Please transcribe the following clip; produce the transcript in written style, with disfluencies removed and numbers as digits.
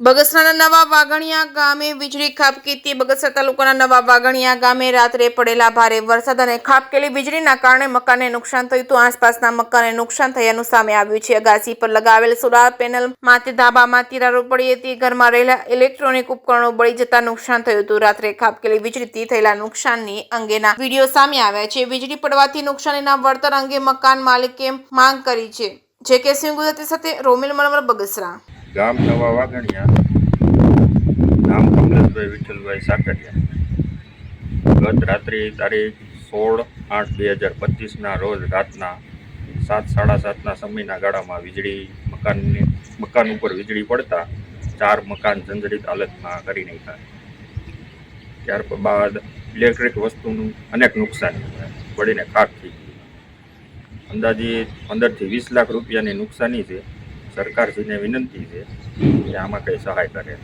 બગસરાના નવા વાઘણિયા ગામે વીજળી ખાબકી. બગસરા તાલુકાના નવા વાઘણિયા ગામે રાત્રે પડેલા ભારે વરસાદ અને ખાબકેલી વીજળીના કારણે મકાનને નુકસાન થયું હતું. આસપાસના મકાનને નુકસાન થયાનું સામે આવ્યું છે. અગાસી પર લગાવેલ સોલાર પેનલમાંથી ધાબામાં તિરાડો પડી હતી. ઘરમાં રહેલા ઇલેક્ટ્રોનિક ઉપકરણો બળી જતા નુકસાન થયું હતું. રાત્રે ખાબકેલી વીજળીથી થયેલા નુકસાનની અંગેના વિડીયો સામે આવ્યા છે. વીજળી પડવાથી નુકસાનીના વળતર અંગે મકાન માલિકે માંગ કરી છે. જે કે સિંહ ગુજરાતી સાથે રોમિલ મનવર, બગસરા. ગામ નવા વાઘણિયા, નામ કમલેશભાઈ વિઠ્ઠલભાઈ સાકરિયા. ગત રાત્રિ તારીખ 16/8/2025ના રોજ રાતના 7:30 સમયના ગાળામાં મકાન ઉપર વીજળી પડતા 4 મકાન જર્જરિત હાલતમાં કરી નાખ્યા. ત્યારબાદ ઇલેક્ટ્રિક વસ્તુનું અનેક નુકસાન પડીને ખાક થઈ ગયું. અંદાજિત 15 થી 20 લાખ રૂપિયાની નુકસાની છે. સરકારશ્રીને વિનંતી છે કે આમાં કંઈ સહાય કરે.